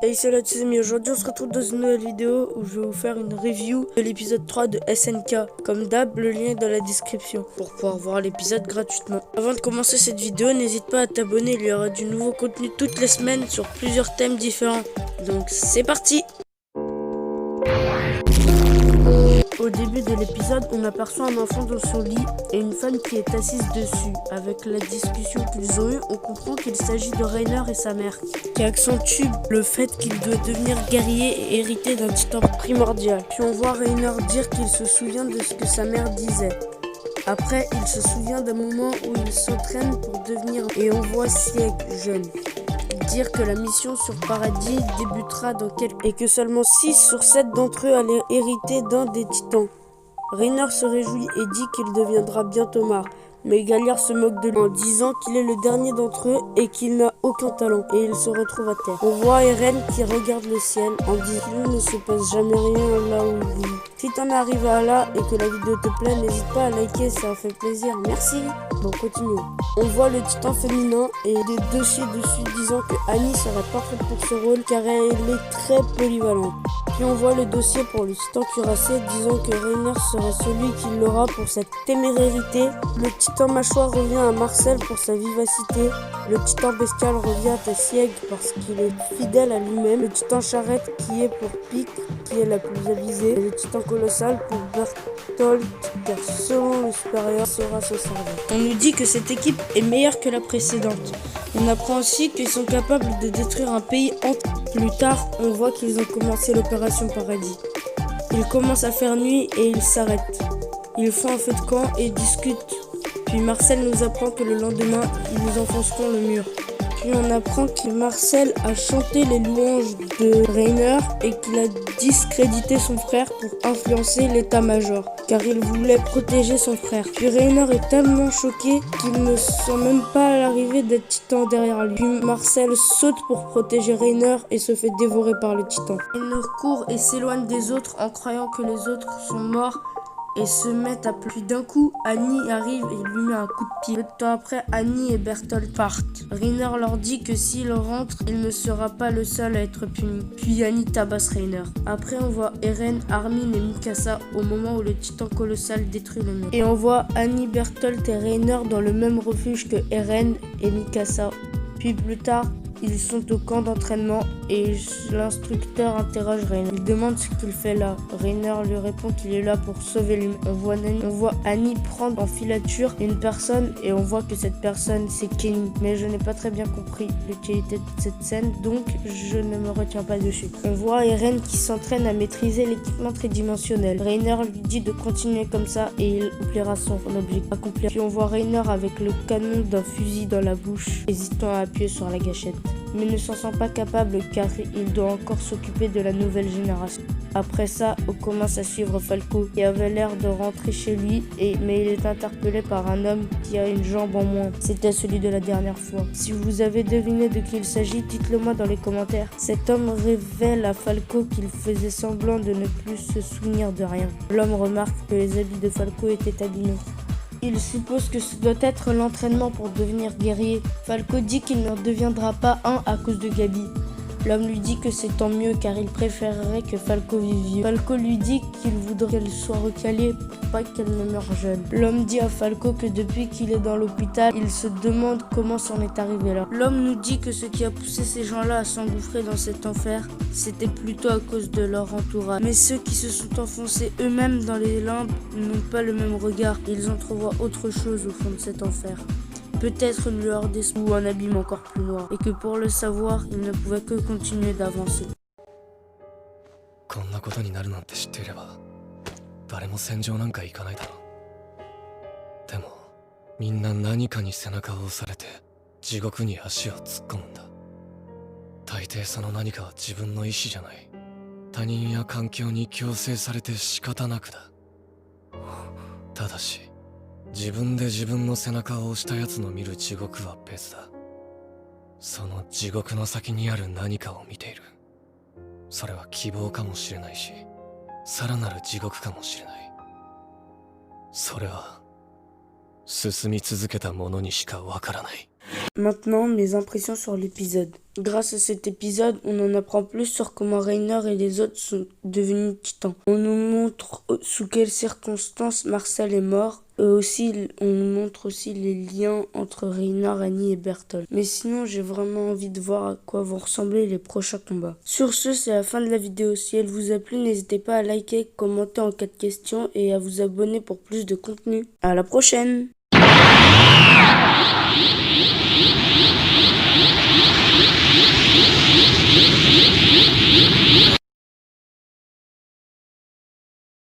Hey salut à tous les amis, aujourd'hui on se retrouve dans une nouvelle vidéo où je vais vous faire une review de l'épisode 3 de SNK. Comme d'hab, le lien est dans la description pour pouvoir voir l'épisode gratuitement. Avant de commencer cette vidéo, n'hésite pas à t'abonner, il y aura du nouveau contenu toutes les semaines sur plusieurs thèmes différents. Donc c'est parti! Au début de l'épisode, on aperçoit un enfant dans son lit et une femme qui est assise dessus. Avec la discussion qu'ils ont eue, on comprend qu'il s'agit de Reiner et sa mère, qui accentue le fait qu'il doit devenir guerrier et hériter d'un titan primordial. Puis on voit Reiner dire qu'il se souvient de ce que sa mère disait. Après, il se souvient d'un moment où il s'entraîne pour devenir... Et on voit Sieg, jeune, dire que la mission sur Paradis débutera dans quelques... et que seulement 6 sur 7 d'entre eux allaient hériter d'un des titans. Reiner se réjouit et dit qu'il deviendra bientôt mort. Mais Galliard se moque de lui en disant qu'il est le dernier d'entre eux et qu'il n'a aucun talent, et il se retrouve à terre. On voit Eren qui regarde le ciel en disant qu'il ne se passe jamais rien là où il vit. Si t'en arrives à là et que la vidéo te plaît, n'hésite pas à liker, ça fait plaisir. Merci. Bon, continuons. On voit le titan féminin et des dossiers dessus disant que Annie serait parfaite pour ce rôle car elle est très polyvalente. Puis on voit le dossier pour le titan cuirassé disant que Reiner serait celui qui l'aura pour sa témérité. Le titan mâchoire revient à Marcel pour sa vivacité. Le titan bestial revient à Sieg parce qu'il est fidèle à lui-même. Le titan charrette qui est pour Pique, qui est la plus avisée. Et le titan colossal pour Berthold, car selon le supérieur sera ce cerveau. On nous dit que cette équipe est meilleure que la précédente. On apprend aussi qu'ils sont capables de détruire un pays entier. Plus tard, on voit qu'ils ont commencé l'opération Paradis. Il commence à faire nuit et ils s'arrêtent. Ils font un feu de camp et discutent. Puis Marcel nous apprend que le lendemain, ils nous enfonceront le mur. Puis on apprend que Marcel a chanté les louanges de Reiner et qu'il a discrédité son frère pour influencer l'état-major, car il voulait protéger son frère. Puis Reiner est tellement choqué qu'il ne sent même pas l'arrivée des titans derrière lui. Puis Marcel saute pour protéger Reiner et se fait dévorer par le titan. Reiner court et s'éloigne des autres en croyant que les autres sont morts et se mettent à pleurer. Puis d'un coup, Annie arrive et lui met un coup de pied. Peu de temps après, Annie et Berthold partent. Reiner leur dit que s'il rentre, il ne sera pas le seul à être puni. Puis Annie tabasse Reiner. Après, on voit Eren, Armin et Mikasa au moment où le titan colossal détruit le mur. Et on voit Annie, Berthold et Reiner dans le même refuge que Eren et Mikasa. Puis plus tard, ils sont au camp d'entraînement et l'instructeur interroge Reiner. Il demande ce qu'il fait là. Reiner lui répond qu'il est là pour sauver l'humain. On voit Annie prendre en filature une personne et on voit que cette personne c'est Kenny. Mais je n'ai pas très bien compris l'utilité de cette scène, donc je ne me retiens pas dessus. On voit Eren qui s'entraîne à maîtriser l'équipement tridimensionnel. Reiner lui dit de continuer comme ça et il accomplira son objectif. Puis on voit Reiner avec le canon d'un fusil dans la bouche, hésitant à appuyer sur la gâchette. Mais ne s'en sent pas capable car il doit encore s'occuper de la nouvelle génération. Après ça, on commence à suivre Falco qui avait l'air de rentrer chez lui, mais il est interpellé par un homme qui a une jambe en moins. C'était celui de la dernière fois. Si vous avez deviné de qui il s'agit, dites-le moi dans les commentaires. Cet homme révèle à Falco qu'il faisait semblant de ne plus se souvenir de rien. L'homme remarque que les habits de Falco étaient abîmés. Il suppose que ce doit être l'entraînement pour devenir guerrier. Falco dit qu'il n'en deviendra pas un à cause de Gabi. L'homme lui dit que c'est tant mieux car il préférerait que Falco vive vieux. Falco lui dit qu'il voudrait qu'elle soit recalée pour pas qu'elle ne meure jeune. L'homme dit à Falco que depuis qu'il est dans l'hôpital, il se demande comment c'en est arrivé là. L'homme nous dit que ce qui a poussé ces gens-là à s'engouffrer dans cet enfer, c'était plutôt à cause de leur entourage. Mais ceux qui se sont enfoncés eux-mêmes dans les limbes n'ont pas le même regard. Ils entrevoient autre chose au fond de cet enfer. Peut-être une lueur d'espoir ou un abîme encore plus noir, et que pour le savoir, il ne pouvait que continuer d'avancer. こんなことになるなんて知っていれば誰も戦場なんか行かないだろう。でもみんな何かに背中を押されて地獄に足を突っ込むんだ。大抵その何かは自分の意志じゃない。他人や環境に強制されて仕方なくだ。ただし自分で自分の背中を押したやつの見る地獄は別だ。その地獄の先にある何かを見ている。それは希望かもしれないし、さらなる地獄かもしれない。それは進み続けた者にしかわからない。Maintenant, mes impressions sur l'épisode. Grâce à cet épisode, on en apprend plus sur comment Reiner et les autres sont devenus titans. On nous montre sous quelles circonstances Marcel est mort. Et aussi, on nous montre aussi les liens entre Reiner, Annie et Bertolt. Mais sinon, j'ai vraiment envie de voir à quoi vont ressembler les prochains combats. Sur ce, c'est la fin de la vidéo. Si elle vous a plu, n'hésitez pas à liker, commenter en cas de questions et à vous abonner pour plus de contenu. À la prochaine!